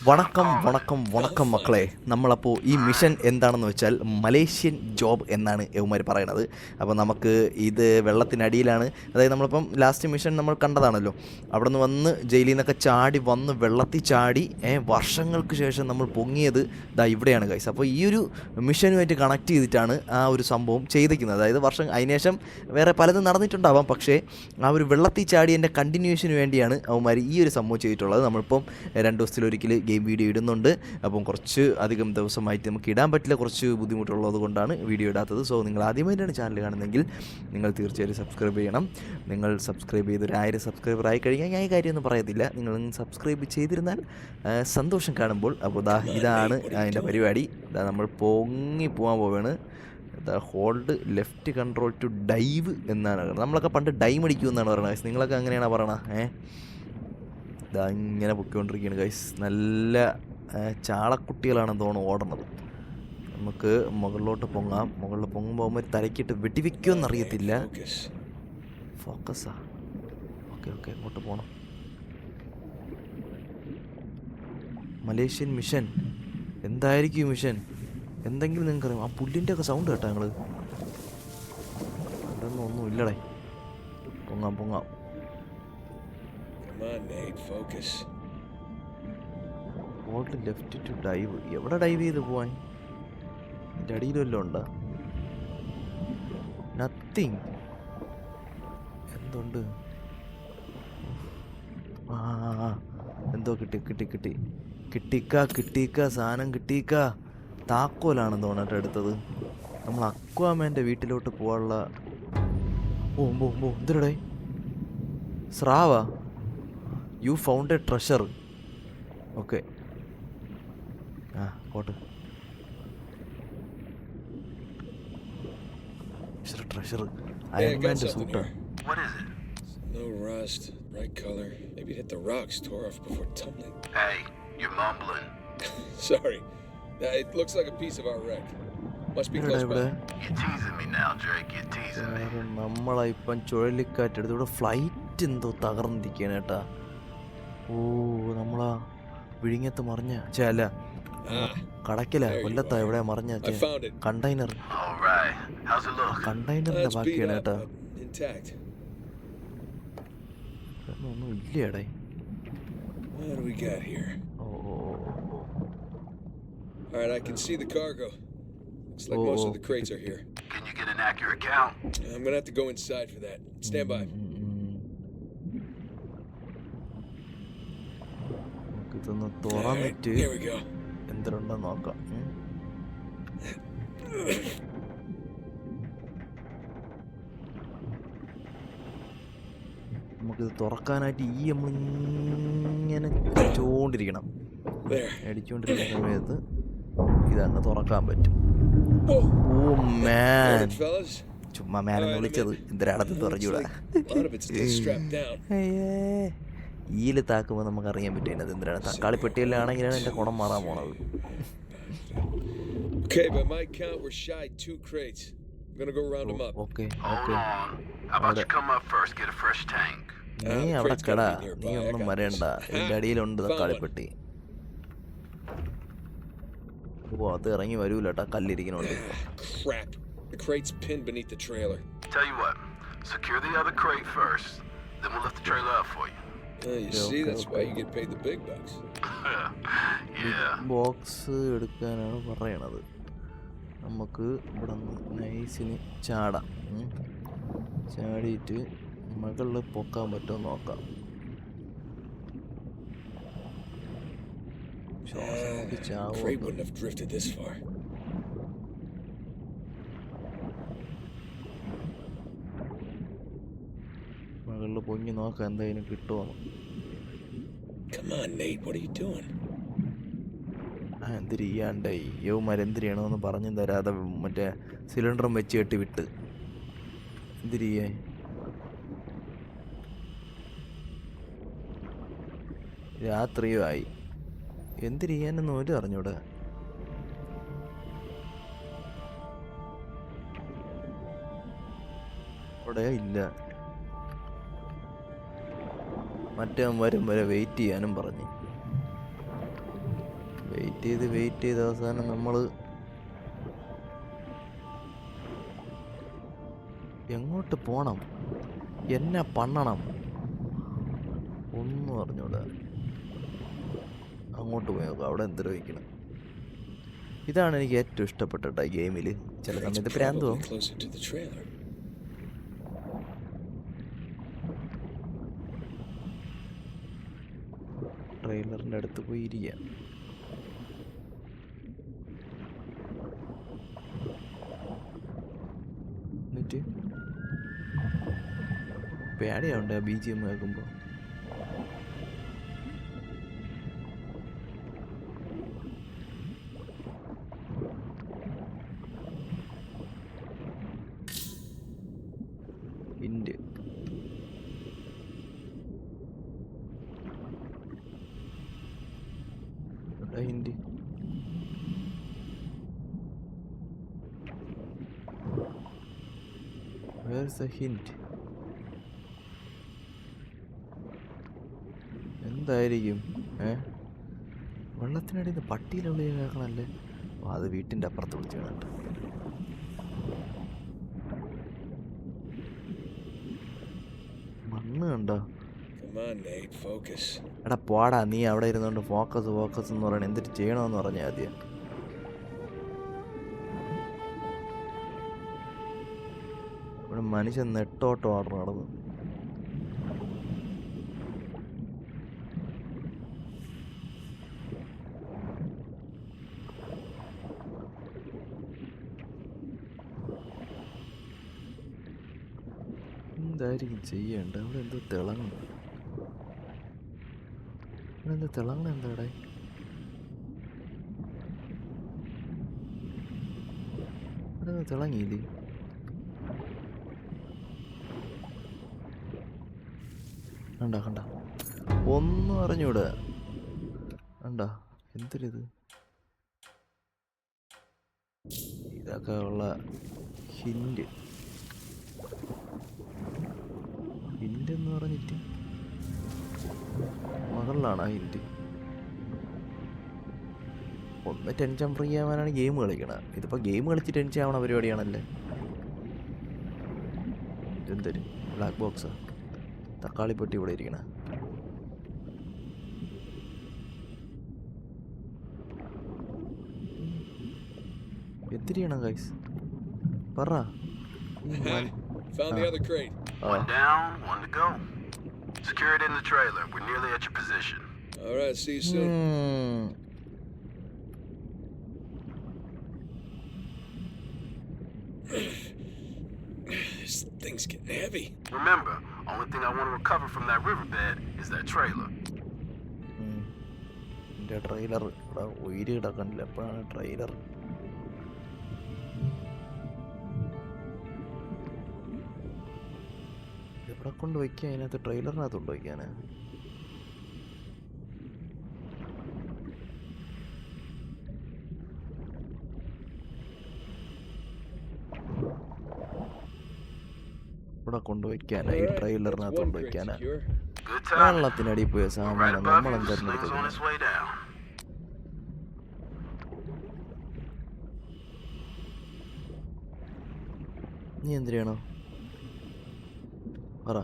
വണക്കം വണക്കം വണക്കം മക്കളെ. നമ്മളപ്പോൾ ഈ മിഷൻ എന്താണെന്ന് വെച്ചാൽ മലേഷ്യൻ ജോബ് എന്നാണ് യവന്മാർ പറയണത്. അപ്പോൾ നമുക്ക് ഇത് വെള്ളത്തിനടിയിലാണ്. അതായത് നമ്മളിപ്പം ലാസ്റ്റ് മിഷൻ നമ്മൾ കണ്ടതാണല്ലോ, അവിടെ നിന്ന് വന്ന് ജയിലിൽ നിന്നൊക്കെ ചാടി വന്ന് വെള്ളത്തിൽ ചാടി വർഷങ്ങൾക്ക് ശേഷം നമ്മൾ പൊങ്ങിയത് ഇതാ ഇവിടെയാണ് ഗൈസ്. അപ്പോൾ ഈ ഒരു മിഷനുമായിട്ട് കണക്ട് ചെയ്തിട്ടാണ് ആ ഒരു സംഭവം ചെയ്തിരിക്കുന്നത്. അതായത് അതിനുശേഷം വേറെ പലതും നടന്നിട്ടുണ്ടാവാം, പക്ഷേ ആ ഒരു വെള്ളത്തിൽ ചാടിയതിൻ്റെ കണ്ടിന്യൂഷന് വേണ്ടിയാണ് അവന്മാർ ഈ ഒരു സംഭവം ചെയ്തിട്ടുള്ളത്. നമ്മളിപ്പം 2 ദിവസത്തിലൊരിക്കൽ ഗെയിം വീഡിയോ ഇടുന്നുണ്ട്. അപ്പം കുറച്ച് അധികം ദിവസമായിട്ട് നമുക്ക് ഇടാൻ പറ്റില്ല, കുറച്ച് ബുദ്ധിമുട്ടുള്ളത് കൊണ്ടാണ് വീഡിയോ ഇടാത്തത്. സോ നിങ്ങൾ ആദ്യമായിട്ടാണ് ചാനൽ കാണുന്നതെങ്കിൽ നിങ്ങൾ തീർച്ചയായും സബ്സ്ക്രൈബ് ചെയ്യണം. നിങ്ങൾ സബ്സ്ക്രൈബ് ചെയ്ത് 1000 സബ്സ്ക്രൈബർ ആയി കഴിഞ്ഞാൽ ഞാൻ ഈ കാര്യമൊന്നും പറയത്തില്ല, നിങ്ങൾ സബ്സ്ക്രൈബ് ചെയ്തിരുന്നാൽ സന്തോഷം കാണുമ്പോൾ. അപ്പോൾ ഇതാണ് അതിൻ്റെ പരിപാടി. നമ്മൾ പൊങ്ങി പോകാൻ പോവുകയാണ്. Hold left control to dive എന്നാണ് പറയുന്നത്. നമ്മളൊക്കെ പണ്ട് ഡൈം അടിക്കുമെന്നാണ് പറയുന്നത്. നിങ്ങളൊക്കെ അങ്ങനെയാണ് പറയണത്. ഇങ്ങനെ പൊയ്ക്കൊണ്ടിരിക്കുകയാണ് ഗൈസ്. നല്ല ചാളക്കുട്ടികളാണെന്ന് തോന്നുന്നു ഓടണത്. നമുക്ക് മുകളിലോട്ട് പൊങ്ങാം. മുകളിൽ പൊങ്ങുമ്പോൾ തലക്കിട്ട് വെടിവെക്കുമെന്ന് അറിയത്തില്ല. ഫോക്കസാ. ഓക്കെ ഇങ്ങോട്ട് പോകണം. മലേഷ്യൻ മിഷൻ എന്തായിരിക്കും മിഷൻ? എന്തെങ്കിലും നിങ്ങൾക്കറിയാം? ആ പുല്ലിൻ്റെ ഒക്കെ സൗണ്ട് കേട്ടോ ഞങ്ങൾ. അതൊന്നും ഇല്ലടേ. പൊങ്ങാം. Hold left to dive. എവിടെ ഡൈവ് ചെയ്ത് പോവാൻ? ഇതിൻ്റെ അടിയിൽ വല്ലതും ഉണ്ടോ? നത്തിങ്. എന്തുണ്ട്? എന്തോ കിട്ടിക്ക സാധനം കിട്ടിക്ക. താക്കോലാണെന്ന് തോന്നട്ടെ എടുത്തത്. നമ്മൾ അക്വാമാൻ്റെ വീട്ടിലോട്ട് പോകാനുള്ള എന്തിനടേ? സ്രാവാ. You found a treasure. Okay പോട്ട്. ട്രഷർ അയൺമാൻ്റെ സൂട്ടാ. No rust, bright color. Maybe it hit the rocks, tore off before tumbling. Hey, you're mumbling. Sorry. It looks like a piece of our wreck. Must be close by. You're teasing me now, Drake. You're teasing me. നമ്മളിപ്പം ചുഴലിക്കാറ്റെടുത്ത് ഇവിടെ flight എന്തോ തകർന്നിരിക്കുകയാണ് കേട്ടാ. നമ്മളാ വിഴിഞ്ഞത്ത് മറിഞ്ഞ അല്ല കടക്കില കൊല്ലത്താ എവിടെ മറിഞ്ഞ കണ്ടെയ്നർ. കണ്ടെയ്നറിന്റെ ബാക്കിയാണ് കേട്ടാ. ഒന്നും ഇല്ലേടേ. Alright, I can see the cargo. Looks like most of the crates are here. Can you get an accurate count? I'm gonna have to go inside for that. Stand by. ഇതൊന്ന് തുറന്നിട്ട് എന്തിനുണ്ടെന്ന് നോക്കാം. നമുക്കിത് തുറക്കാനായിട്ട് നമ്മളിങ്ങനെ അടിച്ചുകൊണ്ടിരിക്കണം. അടിച്ചുകൊണ്ടിരിക്കുന്ന സമയത്ത് ഇതങ്ങ് തുറക്കാൻ പറ്റും. ചുമ്മാ മാനെന്ന് വിളിച്ചത് എന്തിനാണത് തുറഞ്ഞൂടാ. ഈല് താക്കുമ്പോൾ നമുക്ക് അറിയാൻ പറ്റും അത് എന്തിനാണ്. തക്കാളി പെട്ടിയിലാണെങ്കിലാണ് എൻ്റെ കുണം മാറാൻ പോണത്. നീ അവിടെ കടാ, നീ ഒന്നും വരണ്ട. ഇതിൻ്റെ അടിയിലുണ്ട് തക്കാളിപ്പെട്ടി. അത് ഇറങ്ങി വരൂല കേട്ടാ, കല്ലിരിക്കണോണ്ട്. Tell you what, secure the other crate first, then we'll lift the trailer up for you. You see, that's why you get paid the big bucks. Yeah. Box എടുക്കാനാണ് പറയണത്. നമുക്ക് ഇവിടെ നിന്ന് നൈസിന് ചാടാം. ചാടിയിട്ട് മുകളിൽ പൊക്കാൻ പറ്റുമോ നോക്കാം. Crate wouldn't have drifted this far. മുകളിൽ പൊങ്ങി നോക്കാം എന്തായാലും കിട്ടുമോ. Come on, Nate, what are you doing? എന്തിരി ചെയ്യാണ്ടായി യവന്മാരെന്തിരിയണമെന്ന് പറഞ്ഞു തരാതെ മറ്റേ സിലിണ്ടറും വെച്ച് കെട്ടി വിട്ട് എന്തിരിയേ. രാത്രിയോ ആയി. എന്തിരിയാനെന്ന് ഒരു അറിഞ്ഞൂടെ. അവിടെ ഇല്ല. മറ്റേ വരും വരെ വെയിറ്റ് ചെയ്യാനും പറഞ്ഞു. വെയിറ്റ് ചെയ്ത് അവസാനം നമ്മൾ എങ്ങോട്ട് പോണം, എന്നെ പണ്ണണം ഒന്നും അറിഞ്ഞൂടാ. അങ്ങോട്ട് പോയി നോക്കാം, അവിടെ എന്തൊരു വയ്ക്കണം. ഇതാണ് എനിക്ക് ഏറ്റവും ഇഷ്ടപ്പെട്ട ഈ ഗെയിമിൽ. ചില Crate's സമയത്ത് പ്രാന്ത് probably പോകും. closer to the trailer. ട്രെയിലറിൻ്റെ അടുത്ത് പോയി ഇരിക്കുക. എന്നിട്ട് പേടിയാവുണ്ട് ആ BGM കേൾക്കുമ്പോൾ. Hint hint Where's the hint? എന്തായിരിക്കും? വെള്ളത്തിനടിയിൽ നിന്ന് പട്ടിയിലുള്ള കേൾക്കണല്ലേ. അത് വീട്ടിൻ്റെ അപ്പുറത്ത് വിളിച്ച് കേട്ടോ. മണ്ണ് കണ്ടോ? Come on, Nate, focus. എടാ പോടാ, നീ അവിടെ ഇരുന്നുകൊണ്ട് ഫോക്കസ് എന്ന് പറയണ എന്തിട്ട് ചെയ്യണമെന്ന് പറഞ്ഞാൽ ആദ്യം. ഇവിടെ മനുഷ്യൻ നെട്ടോട്ടോ ഓർഡർ നടന്നു. എന്തായിരിക്കും ചെയ്യേണ്ട? അവിടെ എന്തോ തിളങ്ങും. ഇവിടെ എന്തോ തിളങ്ങണ എന്താടെ? ഇവിടെ എന്തോ തിളങ്ങിയില്ലേ? കണ്ട ഒന്നും അറിഞ്ഞൂടെ? കണ്ട എന്തൊരിത്? ഇതൊക്കെ ഉള്ള ഹിന്റ് എന്ന് പറഞ്ഞിട്ട് മുകളിലാണ് ആ ഹിന്റ്. ഒന്ന് ടെൻഷൻ ഫ്രീ ആവാനാണ് ഗെയിം കളിക്കണത്. ഇതിപ്പോൾ ഗെയിം കളിച്ച് ടെൻഷൻ ആവണ പരിപാടിയാണല്ലേ. ഇതെന്തൊരു ബ്ലാക്ക് ബോക്സാ? തക്കാളിപ്പെട്ടി ഇവിടെ ഇരിക്കണ. എത്തിരിക്കണം ഗൈസ്, പറ. Found the other crate. One down, one to go. Secure it in the trailer. We're nearly at your position. All right, see you soon. This thing's getting heavy. Remember, only thing I want to recover from that riverbed is that trailer. എൻ്റെ trailer ഇവിടെ ഉയിര് കിടക്കണില്ല. എപ്പോഴാണ് trailer? എവിടെ കൊണ്ട് വയ്ക്കുക? അതിനകത്ത് ട്രെയിലറിനകത്ത് കൊണ്ട് വയ്ക്കാനാ? ഇവിടെ കൊണ്ടുവയ്ക്കാനാ? ഈ ട്രെയിലറിനകത്ത് കൊണ്ടുവയ്ക്കാനാ? വെള്ളത്തിനടി പോയ സാമാനം നമ്മളെന്തായിരുന്നു എടുത്തത്? നീ എന്തിനാണോ പറ?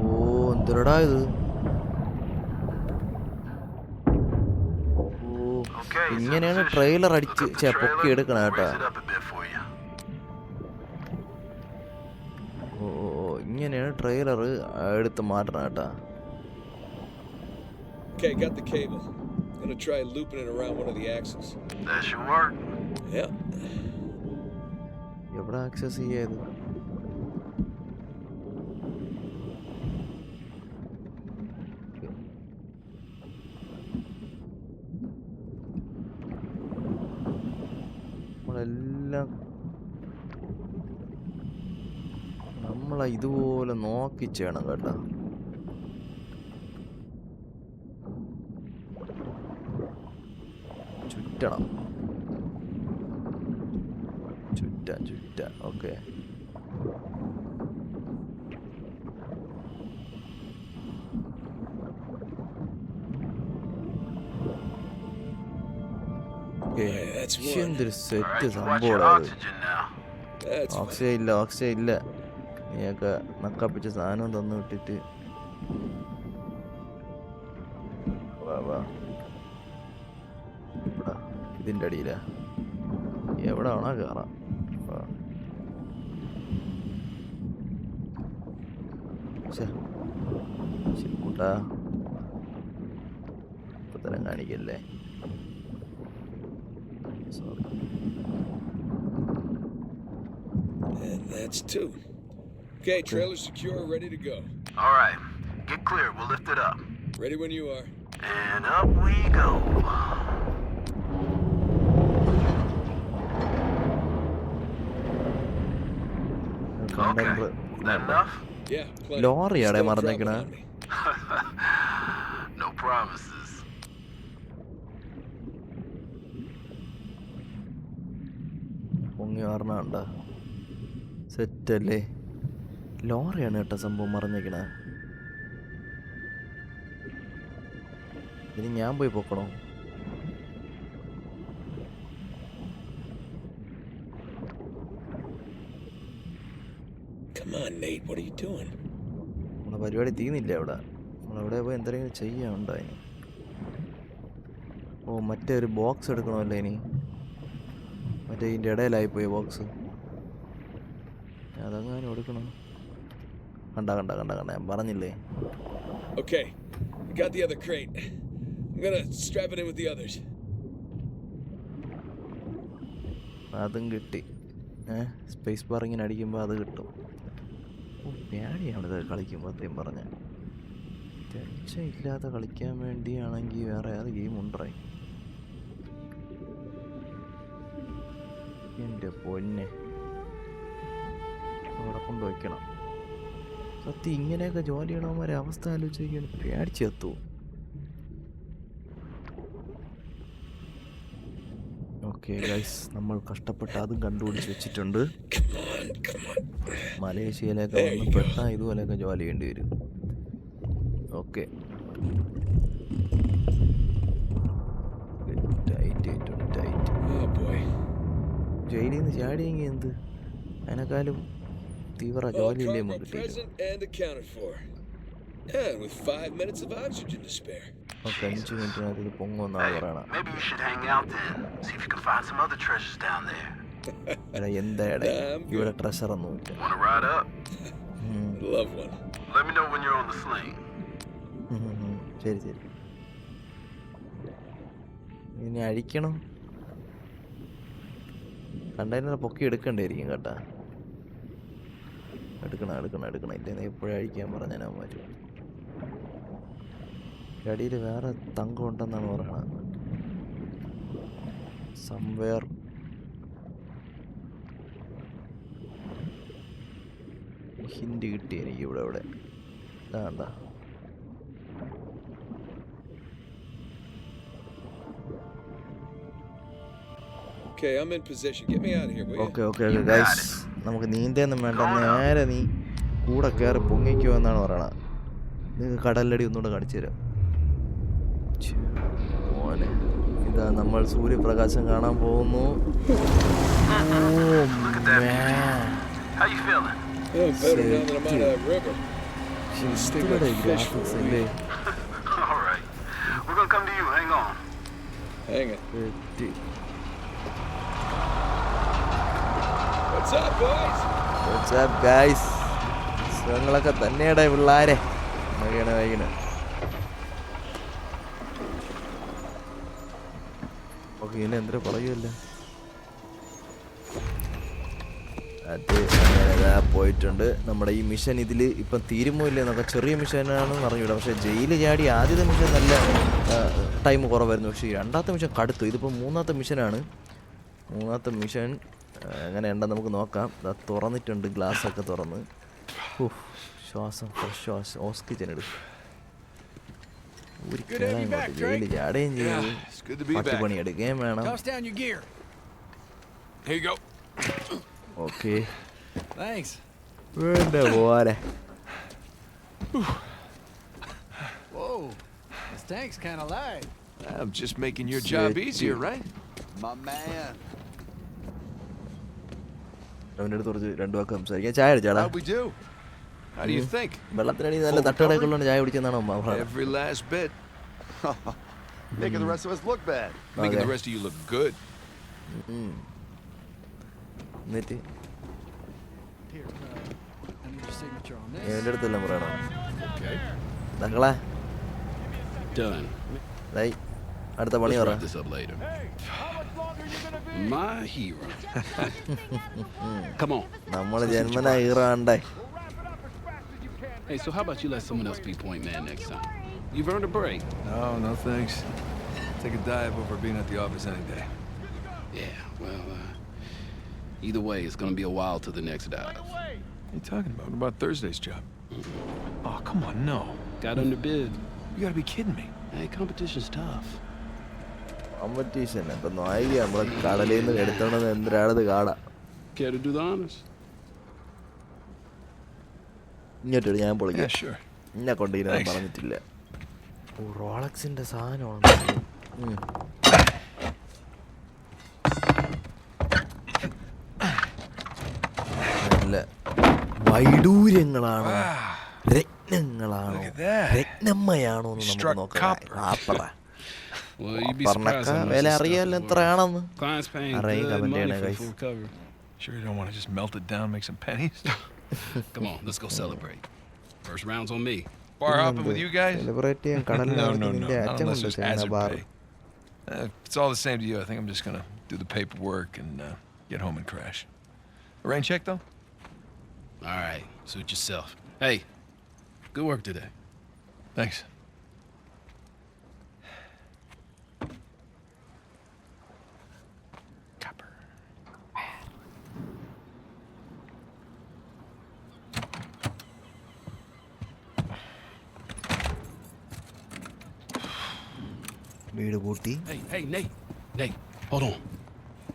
ഓ എന്തിനടാ ഇത്? ഇങ്ങനെയാണ് ട്രെയിലർ അടിച്ച് പൊക്കി എടുക്കണം കേട്ടാ. ഓ ഇങ്ങനെയാണ് ട്രെയിലർ എടുത്ത് മാറ്റണം കേട്ടാ. Okay, got the cable. Gonna try looping it around one of the axles. That should work. Yeah. എവിടെ ആക്സസ് ചെയ്യാത്? നമ്മളെ ഇതുപോലെ നോക്കി ചെയ്യണം കേട്ടോ. ചുറ്റണം, ചുറ്റ. Okay, That's one. എന്തൊരു All set right, you watch your സംഭവം അത്. oxygen now. That's fine. Oxygen ഇല്ല നീയൊക്കെ നക്കപ്പിച്ച സാധനം തന്നു വിട്ടിട്ട് വാ ഇവിടെ ഇതിൻ്റെ അടിയിലാ എവിടെ വേണോ കയറാം കൂട്ടാ ഇപ്പൊ തരം കാണിക്കല്ലേ sorry. And that's two. Okay, trailer secure, ready to go. All right, get clear. We'll lift it up. Ready when you are. And up we go. Okay, that enough? Yeah, plenty. ലോറിയാടെ Stop മറന്നേക്കണ dropping on me. No promises. പൊങ്ങി പറഞ്ഞണ്ട സെറ്റല്ലേ ലോറിയാണ് കേട്ടോ സംഭവം മറിഞ്ഞേക്കണ ഇനി ഞാൻ പോയി പൊക്കണോ Come on, Nate. What are you doing? നമ്മളെ പരിപാടി തീർന്നില്ല അവിടെ നമ്മളെവിടെ പോയി എന്തെങ്കിലും ചെയ്യാനുണ്ടോ ഇനി ഓ മറ്റേ ഒരു ബോക്സ് എടുക്കണമല്ലോ ഇനി മറ്റേ ഇതിൻ്റെ ഇടയിലായി പോയി ബോക്സ് അതങ്ങനെ എടുക്കണം കണ്ട ഞാൻ പറഞ്ഞില്ലേ Okay, we got the other crate. I'm gonna strap it in with the others. അതും കിട്ടി സ്പേസ് ബാർ ഇങ്ങനെ അടിക്കുമ്പോൾ അത് കിട്ടും ഓ പേടിയാണ് ഇത് കളിക്കുമ്പോൾ അത്രയും പറഞ്ഞ ടെൻഷൻ ഇല്ലാതെ കളിക്കാൻ വേണ്ടിയാണെങ്കിൽ വേറെ ഏത് ഗെയിം ഉണ്ടായി എൻ്റെ പൊന്നെ അവിടെ കൊണ്ടുവയ്ക്കണം സത്യം ഇങ്ങനെയൊക്കെ ജോലി ചെയ്യണവന്മാരെ അവസ്ഥ ആലോചിക്കുകയാണ് പേടിച്ചെത്തു ഓക്കെ ഗൈസ് നമ്മൾ കഷ്ടപ്പെട്ട് അതും കണ്ടുപിടിച്ച് വെച്ചിട്ടുണ്ട് Come on. മലേഷ്യയിലൊക്കെ വന്ന് പെട്ടാൽ ഇതുപോലെയൊക്കെ ജോലി ചെയ്യേണ്ടി വരും ഓക്കെ ടൈറ്റ് Oh boy. ജയിലിൽ നിന്ന് ചാടിയെങ്കിൽ എന്ത് അതിനേക്കാളും തീവ്ര All ജോലിയില്ലേ cargo നമുക്ക് കിട്ടിയത് present and accounted for. And with 5 minutes of oxygen to spare. Okay 5 മിനിറ്റിനകത്ത് ഇത് പൊങ്ങുമെന്നാണ് Hey, പറയണം maybe you should hang out then. See if you can find some other treasures down there. എടാ എന്താടാ ഇവിടെ ട്രഷറൊന്നുമില്ല Wanna ride up? Love one. Let me know when you're on the sling. ശരി ഇനി അഴിക്കണം container പൊക്കി എടുക്കണ്ടായിരിക്കും കേട്ടാ എടുക്കണം ഇല്ലെങ്കിൽ എപ്പോഴും അഴിക്കാൻ പറഞ്ഞാൽ അവന്മാർ അടിയിൽ വേറെ തങ്കം ഉണ്ടെന്നാണ് പറയണത് സംവേർ ഹിന്റ് കിട്ടി എനിക്ക് ഇവിടെ വേണ്ട Okay, I'm in position. Get me out of here, will you? Okay guys നമുക്ക് നീന്തൊന്നും വേണ്ട നേരെ നീ കൂടെ കയറി പൊങ്ങിക്കോ എന്നാണ് പറയണത് നിങ്ങൾക്ക് കടലടി ഒന്നുകൂടെ കാണിച്ചു തരാം മോനെ ഇതാ നമ്മൾ സൂര്യപ്രകാശം കാണാൻ പോകുന്നു How you feeling? Oh, better now that I'm out of that river. Graphics അല്ലേ All right. We're gonna come to you. Hang on. Hang it. തെറ്റി What's up, boys? ഗൈസ് സുഖങ്ങളൊക്കെ തന്നെയാടാ പിള്ളാരെ വൈകണ ഓക്കെ ഇനി എന്തിനാ പറയുമല്ലോ അത് അങ്ങനെ പോയിട്ടുണ്ട് നമ്മുടെ ഈ മിഷൻ ഇതിൽ ഇപ്പം തീരുമോ ഇല്ല എന്നൊക്കെ ചെറിയ മിഷനാണെന്ന് അറിഞ്ഞൂടാ പക്ഷേ ജയില് ചാടി ആദ്യത്തെ മിഷൻ നല്ല ടൈം കുറവായിരുന്നു പക്ഷേ രണ്ടാമത്തെ മിഷൻ കടുത്തു ഇതിപ്പോൾ മൂന്നാമത്തെ മിഷനാണ് മൂന്നാമത്തെ മിഷൻ എങ്ങനെ ഉണ്ടെന്ന് നമുക്ക് നോക്കാം അത് തുറന്നിട്ടുണ്ട് ഗ്ലാസ്സൊക്കെ തുറന്ന് ശ്വാസം ഫ്രഷ് ശ്വാസം ഓക്സിജൻ എടുക്കും ജയില് ചാടുകയും ചെയ്തു പട്ടുപണി എടുക്കുകയും വേണം Toss down your gear. Here you go. Okay Thanks. വേണ്ട പോലെ Whoa, this tank's kind of light. I'm just making your job easier, right? My man. അവൻ്റെ അടുത്ത് കുറച്ച് രണ്ടു വാക്ക് സംസാരിക്കാം. ചായ അടിച്ചാടാ. How'd we do? How do you think? വെള്ളത്തിനടി നല്ല തട്ടുകടയൊക്കെ ഉള്ളതുകൊണ്ട് ചായ കുടിക്കുന്നതാണോ അമ്മ? Every last bit. Making the rest of us look bad. Making the rest of you look good. എന്നിട്ട് Here, I need your signature on this. എൻ്റെ അടുത്തെല്ലാം പറയണോ? Okay. തങ്ങളെ Done. ദായി അടുത്ത പണി Let's പറ. wrap this up later. My hero. Come on. നമ്മൾ ജന്മന ഹീറാണ്ടേ. Hey, so how about you let someone else be point man next time? You've earned a break. No thanks. Take a dive over being at the office any day. Yeah, well, either way, it's gonna be a while to the next dive. What are you talking about? What about Thursday's job? Oh, come on, no. Got under bid. You gotta be kidding me. Hey, competition's tough. Competition ഇപ്പം നോയില്ല നമ്മളെ കടലിൽ നിന്ന് എടുത്തോണ്ടത് എന്തിനാണത് കാണാം. Care to do the honors? ഇങ്ങോട്ട് ഞാൻ Yeah, പൊളിക്കാം. sure. എന്നെ കൊണ്ട് ഇതിനെ Thanks. പറഞ്ഞിട്ടില്ല. ഓ റോളക്സിന്റെ സാധനമാണ്. നല്ല വൈഡൂര്യങ്ങളാണോ രത്നങ്ങളാണോ Look at that. രത്നമ്മയാണോ എന്ന് നമുക്ക് Struck നോക്കാം. copper. ആപ്പറ Well, you'd be surprised പറഞ്ഞക്ക how much വില this stuff അറിയാലോ is എത്ര worth. ആണെന്ന്. Clients paying Array good comment money ചെയ്യണേ, for guys. full cover. Sure you don't want to just melt it down, make some pennies? Come on, let's go celebrate. First round's on me. Bar hopping with you guys? Celebrate ചെയ്യാൻ കടലിൽ No, നിന്റെ not അച്ഛൻ unless കൊണ്ട് there's ചെയ്യുന്ന hazard bar. pay. If it's all the same to you, I think I'm just gonna do the paperwork and get home and crash. A rain check though? All right, suit yourself. Hey, good work today. Thanks. Copper. വീട് പൂട്ടി. Hey, Nate. Nate, hold on.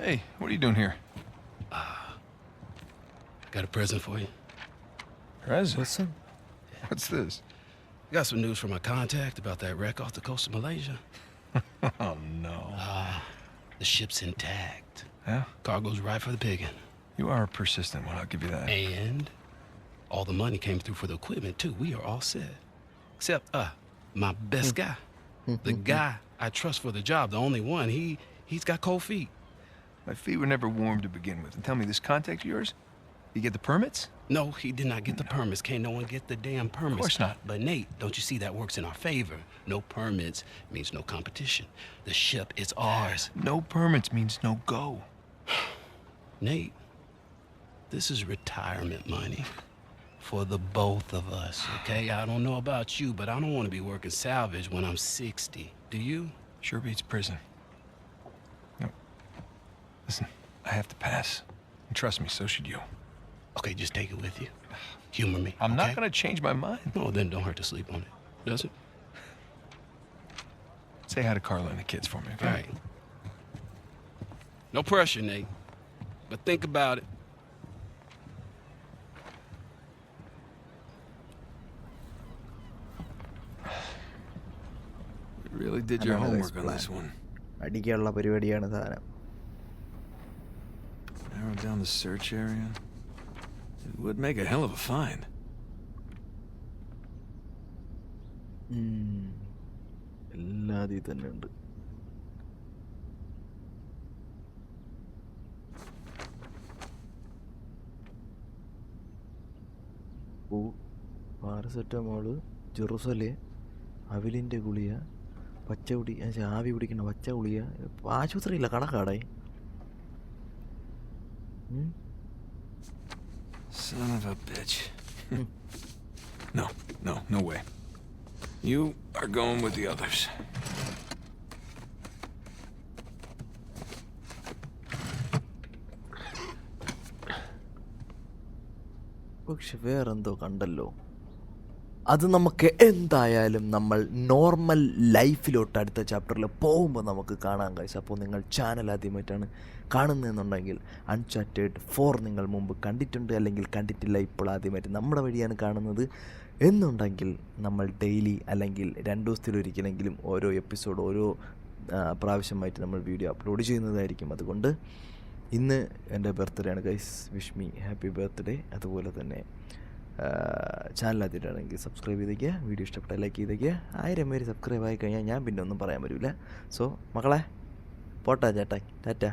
Hey, what are you doing here? Got a present for you. Present? What's this? Got some news from my contact about that wreck off the coast of Malaysia. Oh no. The ship's intact. Yeah? Cargo's right for the picking. You are a persistent one, I'll give you that. And all the money came through for the equipment, too. We are all set. Except, my best guy. The guy I trust for the job, the only one. He's got cold feet. My feet were never warm to begin with. And tell me, this contact of yours? You get the permits? No, he did not get the permits. Can't no one get the damn permits. Of course not. But Nate, don't you see that works in our favor? No permits means no competition. The ship is ours. No permits means no go. Nate, this is retirement money for the both of us, okay? I don't know about you, but I don't want to be working salvage when I'm 60. Do you? Sure beats prison. No. Listen, I have to pass. And trust me, so should you. Okay, just take it with you. Humor me. I'm not okay? gonna change my mind. No, then don't hurt to sleep on it. Does it? Say hi to Carla and the kids for me, okay? All right. No pressure, Nate. But think about it. You really did your homework on this one. അടിക്കാനുള്ള പരിപാടിയാണ് സാധനം. Narrow down the search area. It would make a hell of a find. എല്ലാതിൽ തന്നെ ഉണ്ട്. Paracetamol, ജെറുസലേ, അവിലിൻ്റെ ഗുളിക, പച്ചകുടി ആവി പിടിക്കുന്ന പച്ച ഗുളിക. ആശുപത്രിയില്ല, കണക്കാടേ. Son of a bitch. No way. You are going with the others. പക്ഷെ വേറെന്തോ കണ്ടല്ലോ. അത് നമുക്ക് എന്തായാലും നമ്മൾ നോർമൽ ലൈഫിലോട്ട് അടുത്ത ചാപ്റ്ററിൽ പോകുമ്പോൾ നമുക്ക് കാണാൻ കഴിയും. അപ്പോൾ നിങ്ങൾ ചാനൽ ആദ്യമായിട്ടാണ് കാണുന്നതെന്നുണ്ടെങ്കിൽ അൺചാറ്റഡ് 4 നിങ്ങൾ മുമ്പ് കണ്ടിട്ടുണ്ട്, അല്ലെങ്കിൽ കണ്ടിട്ടില്ല, ഇപ്പോൾ ആദ്യമായിട്ട് നമ്മുടെ വഴിയാണ് കാണുന്നത് എന്നുണ്ടെങ്കിൽ നമ്മൾ ഡെയിലി അല്ലെങ്കിൽ 2 ദിവസത്തിലൊരിക്കലെങ്കിലും ഓരോ എപ്പിസോഡ്, ഓരോ പ്രാവശ്യമായിട്ട് നമ്മൾ വീഡിയോ അപ്ലോഡ് ചെയ്യുന്നതായിരിക്കും. അതുകൊണ്ട് ഇന്ന് എൻ്റെ ബർത്ത്ഡേ ആണ് guys. Wish me happy birthday. അതുപോലെ തന്നെ ചാനൽ ആദ്യമായിട്ടാണെങ്കിൽ സബ്സ്ക്രൈബ് ചെയ്തേക്കുക, വീഡിയോ ഇഷ്ടപ്പെട്ടാൽ ലൈക്ക് ചെയ്തേക്കുക. 1000 പേര് സബ്സ്ക്രൈബ് ആയി കഴിഞ്ഞാൽ ഞാൻ പിന്നെ ഒന്നും പറയാൻ പറ്റില്ല. സോ മക്കളെ പോട്ടാ ചേട്ടാ, ടാറ്റ.